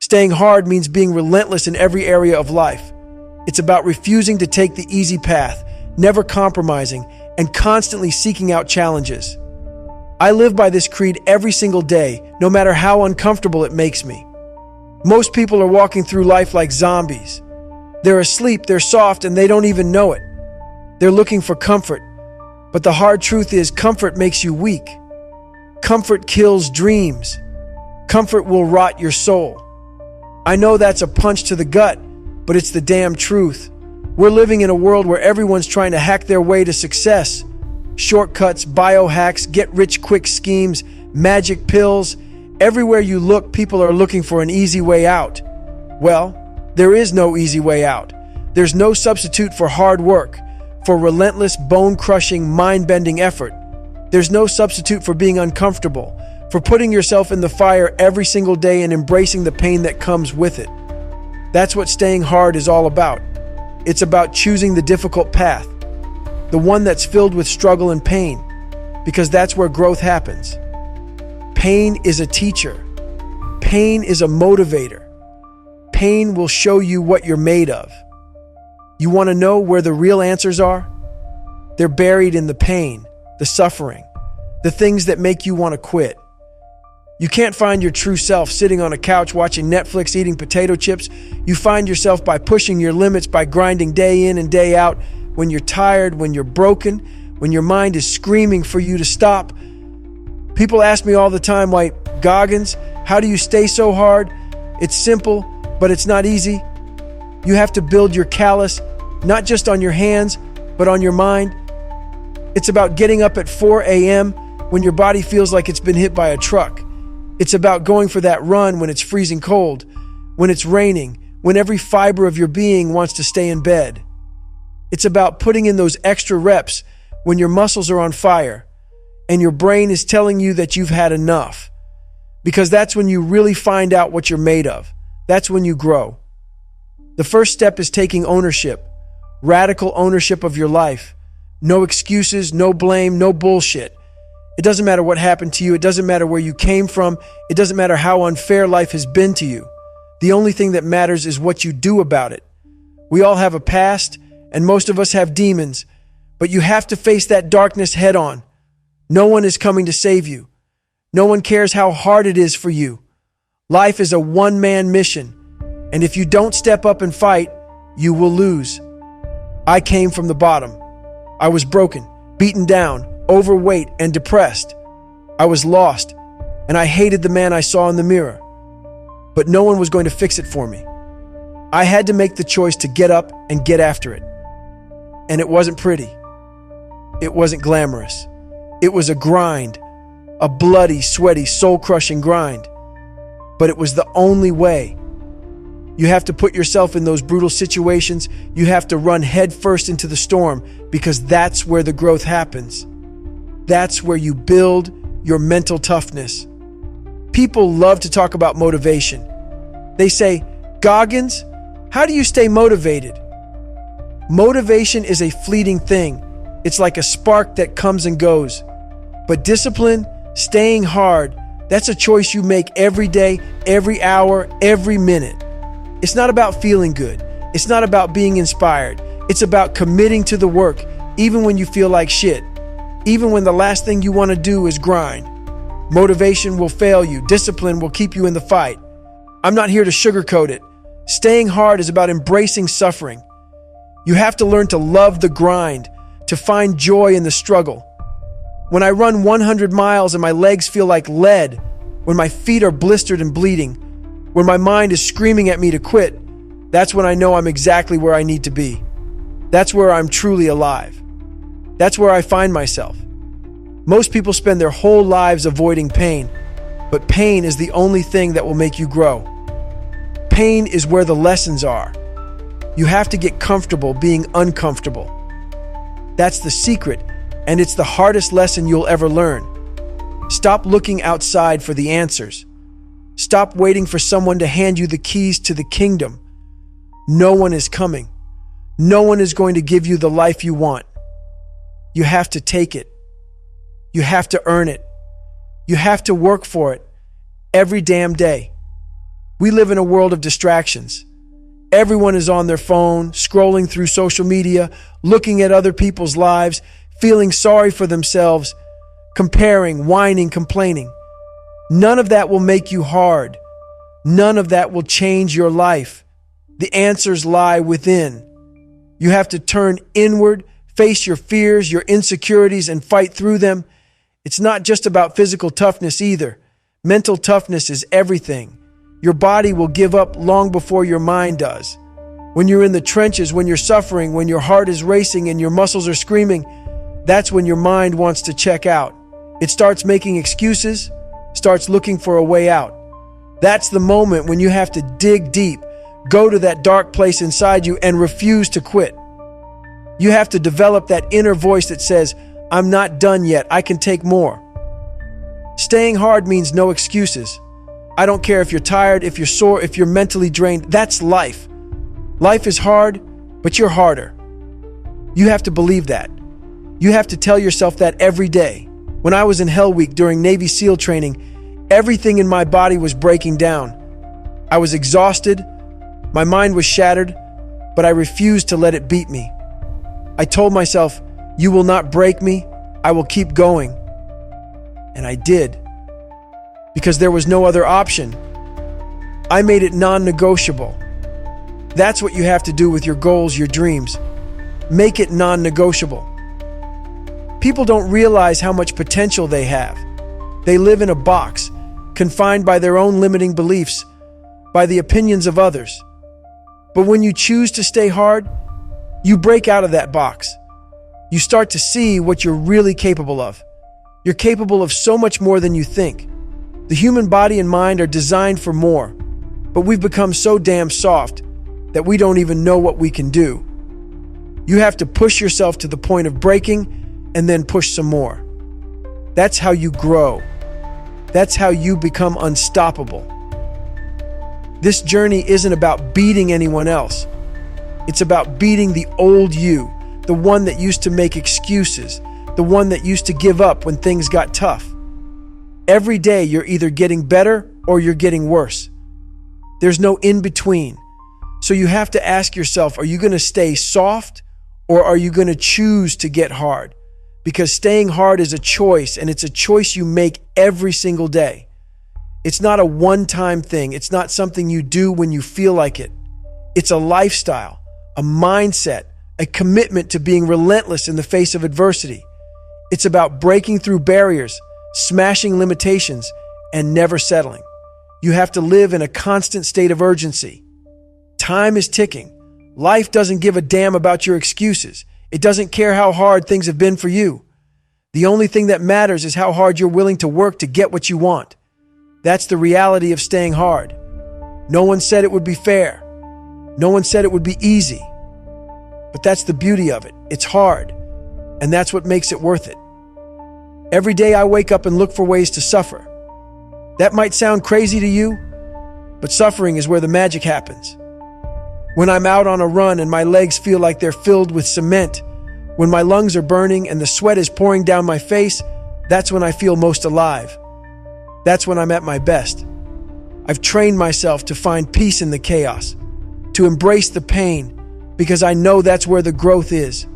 Staying hard means being relentless in every area of life. It's about refusing to take the easy path, never compromising, and constantly seeking out challenges. I live by this creed every single day, no matter how uncomfortable it makes me. Most people are walking through life like zombies. They're asleep, they're soft, and they don't even know it. They're looking for comfort. But the hard truth is, comfort makes you weak. Comfort kills dreams. Comfort will rot your soul. I know that's a punch to the gut, but it's the damn truth. We're living in a world where everyone's trying to hack their way to success. Shortcuts, biohacks, get-rich-quick schemes, magic pills. Everywhere you look, people are looking for an easy way out. Well, there is no easy way out. There's no substitute for hard work, for relentless, bone-crushing, mind-bending effort. There's no substitute for being uncomfortable, for putting yourself in the fire every single day and embracing the pain that comes with it. That's what staying hard is all about. It's about choosing the difficult path, the one that's filled with struggle and pain, because that's where growth happens. Pain is a teacher. Pain is a motivator. Pain will show you what you're made of. You want to know where the real answers are? They're buried in the pain, the suffering, the things that make you want to quit. You can't find your true self sitting on a couch watching Netflix, eating potato chips. You find yourself by pushing your limits, by grinding day in and day out, when you're tired, when you're broken, when your mind is screaming for you to stop. People ask me all the time, like, Goggins, how do you stay so hard? It's simple, but it's not easy. You have to build your callus, not just on your hands, but on your mind. It's about getting up at 4 a.m. when your body feels like it's been hit by a truck. It's about going for that run when it's freezing cold, when it's raining, when every fiber of your being wants to stay in bed. It's about putting in those extra reps when your muscles are on fire and your brain is telling you that you've had enough. Because that's when you really find out what you're made of. That's when you grow. The first step is taking ownership, radical ownership of your life. No excuses, no blame, no bullshit. It doesn't matter what happened to you. It doesn't matter where you came from. It doesn't matter how unfair life has been to you. The only thing that matters is what you do about it. We all have a past, and most of us have demons, but you have to face that darkness head on. No one is coming to save you. No one cares how hard it is for you. Life is a one-man mission, and if you don't step up and fight, you will lose. I came from the bottom. I was broken, beaten down, overweight, and depressed. I was lost, and I hated the man I saw in the mirror. But no one was going to fix it for me. I had to make the choice to get up and get after it. And it wasn't pretty. It wasn't glamorous. It was a grind, a bloody, sweaty, soul-crushing grind. But it was the only way. You have to put yourself in those brutal situations. You have to run headfirst into the storm, because that's where the growth happens. That's where you build your mental toughness. People love to talk about motivation. They say, Goggins, how do you stay motivated? Motivation is a fleeting thing. It's like a spark that comes and goes. But discipline, staying hard, that's a choice you make every day, every hour, every minute. It's not about feeling good. It's not about being inspired. It's about committing to the work, even when you feel like shit. Even when the last thing you want to do is grind. Motivation will fail you. Discipline will keep you in the fight. I'm not here to sugarcoat it. Staying hard is about embracing suffering. You have to learn to love the grind, to find joy in the struggle. When I run 100 miles and my legs feel like lead, when my feet are blistered and bleeding, when my mind is screaming at me to quit, that's when I know I'm exactly where I need to be. That's where I'm truly alive. That's where I find myself. Most people spend their whole lives avoiding pain, but pain is the only thing that will make you grow. Pain is where the lessons are. You have to get comfortable being uncomfortable. That's the secret, and it's the hardest lesson you'll ever learn. Stop looking outside for the answers. Stop waiting for someone to hand you the keys to the kingdom. No one is coming. No one is going to give you the life you want. You have to take it. You have to earn it. You have to work for it every damn day. We live in a world of distractions. Everyone is on their phone, scrolling through social media, looking at other people's lives, feeling sorry for themselves, comparing, whining, complaining. None of that will make you hard. None of that will change your life. The answers lie within. You have to turn inward, face your fears, your insecurities, and fight through them. It's not just about physical toughness either. Mental toughness is everything. Your body will give up long before your mind does. When you're in the trenches, when you're suffering, when your heart is racing and your muscles are screaming, that's when your mind wants to check out. It starts making excuses, starts looking for a way out. That's the moment when you have to dig deep, go to that dark place inside you and refuse to quit. You have to develop that inner voice that says, I'm not done yet, I can take more. Staying hard means no excuses. I don't care if you're tired, if you're sore, if you're mentally drained. That's life. Life is hard, but you're harder. You have to believe that. You have to tell yourself that every day. When I was in Hell Week during Navy SEAL training, everything in my body was breaking down. I was exhausted, my mind was shattered, but I refused to let it beat me. I told myself, you will not break me, I will keep going. And I did. Because there was no other option. I made it non-negotiable. That's what you have to do with your goals, your dreams. Make it non-negotiable. People don't realize how much potential they have. They live in a box, confined by their own limiting beliefs, by the opinions of others. But when you choose to stay hard, you break out of that box. You start to see what you're really capable of. You're capable of so much more than you think. The human body and mind are designed for more, but we've become so damn soft that we don't even know what we can do. You have to push yourself to the point of breaking and then push some more. That's how you grow. That's how you become unstoppable. This journey isn't about beating anyone else. It's about beating the old you, the one that used to make excuses, the one that used to give up when things got tough. Every day you're either getting better or you're getting worse. There's no in between. So you have to ask yourself, are you going to stay soft or are you going to choose to get hard? Because staying hard is a choice, and it's a choice you make every single day. It's not a one-time thing. It's not something you do when you feel like it. It's a lifestyle, a mindset, a commitment to being relentless in the face of adversity. It's about breaking through barriers, smashing limitations, and never settling. You have to live in a constant state of urgency. Time is ticking. Life doesn't give a damn about your excuses. It doesn't care how hard things have been for you. The only thing that matters is how hard you're willing to work to get what you want. That's the reality of staying hard. No one said it would be fair. No one said it would be easy. But that's the beauty of it. It's hard, and that's what makes it worth it. Every day I wake up and look for ways to suffer. That might sound crazy to you, but suffering is where the magic happens. When I'm out on a run and my legs feel like they're filled with cement, when my lungs are burning and the sweat is pouring down my face, that's when I feel most alive. That's when I'm at my best. I've trained myself to find peace in the chaos, to embrace the pain, because I know that's where the growth is.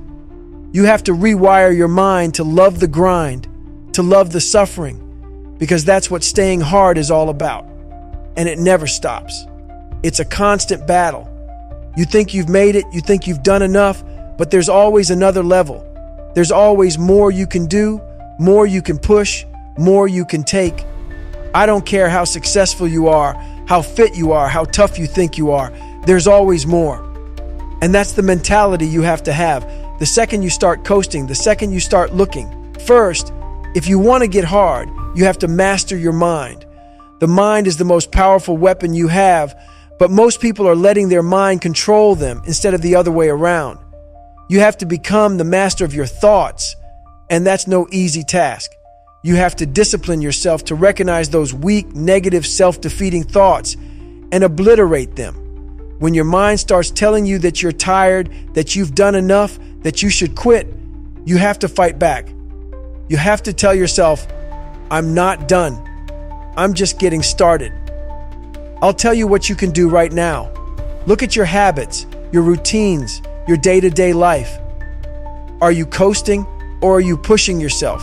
You have to rewire your mind to love the grind, to love the suffering, because that's what staying hard is all about. And it never stops. It's a constant battle. You think you've made it, you think you've done enough, but there's always another level. There's always more you can do, more you can push, more you can take. I don't care how successful you are, how fit you are, how tough you think you are. There's always more. And that's the mentality you have to have. The second you start coasting, the second you start looking. First, if you want to get hard, you have to master your mind. The mind is the most powerful weapon you have, but most people are letting their mind control them instead of the other way around. You have to become the master of your thoughts, and that's no easy task. You have to discipline yourself to recognize those weak, negative, self-defeating thoughts and obliterate them. When your mind starts telling you that you're tired, that you've done enough, that you should quit, you have to fight back. You have to tell yourself, I'm not done. I'm just getting started. I'll tell you what you can do right now. Look at your habits, your routines, your day-to-day life. Are you coasting or are you pushing yourself?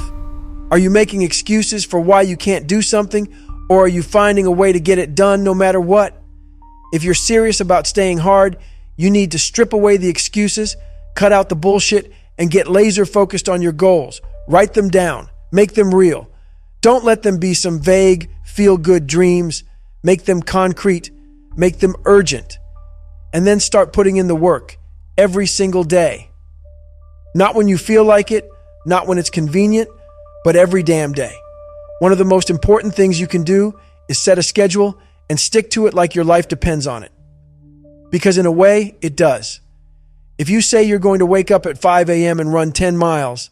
Are you making excuses for why you can't do something, or are you finding a way to get it done no matter what? If you're serious about staying hard, you need to strip away the excuses, cut out the bullshit, and get laser focused on your goals. Write them down. Make them real. Don't let them be some vague, feel-good dreams. Make them concrete. Make them urgent. And then start putting in the work every single day. Not when you feel like it, not when it's convenient, but every damn day. One of the most important things you can do is set a schedule and stick to it like your life depends on it. Because in a way, it does. If you say you're going to wake up at 5 a.m. and run 10 miles,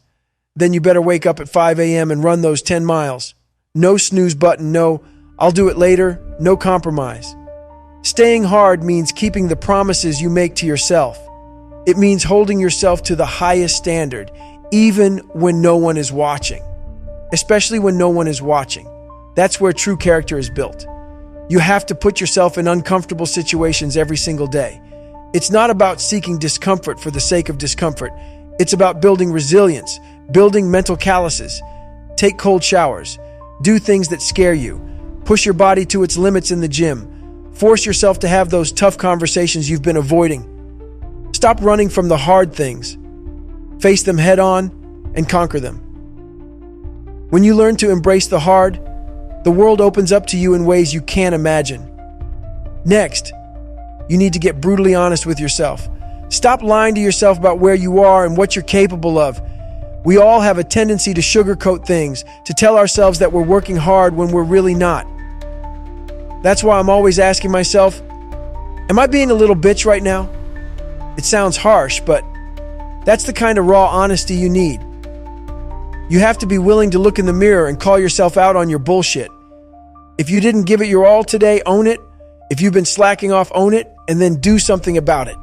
then you better wake up at 5 a.m. and run those 10 miles. No snooze button, no, I'll do it later, no compromise. Staying hard means keeping the promises you make to yourself. It means holding yourself to the highest standard, even when no one is watching. Especially when no one is watching. That's where true character is built. You have to put yourself in uncomfortable situations every single day. It's not about seeking discomfort for the sake of discomfort. It's about building resilience, building mental calluses. Take cold showers. Do things that scare you. Push your body to its limits in the gym. Force yourself to have those tough conversations you've been avoiding. Stop running from the hard things. Face them head on and conquer them. When you learn to embrace the hard, the world opens up to you in ways you can't imagine. Next, you need to get brutally honest with yourself. Stop lying to yourself about where you are and what you're capable of. We all have a tendency to sugarcoat things, to tell ourselves that we're working hard when we're really not. That's why I'm always asking myself, am I being a little bitch right now? It sounds harsh, but that's the kind of raw honesty you need. You have to be willing to look in the mirror and call yourself out on your bullshit. If you didn't give it your all today, own it. If you've been slacking off, own it, and then do something about it.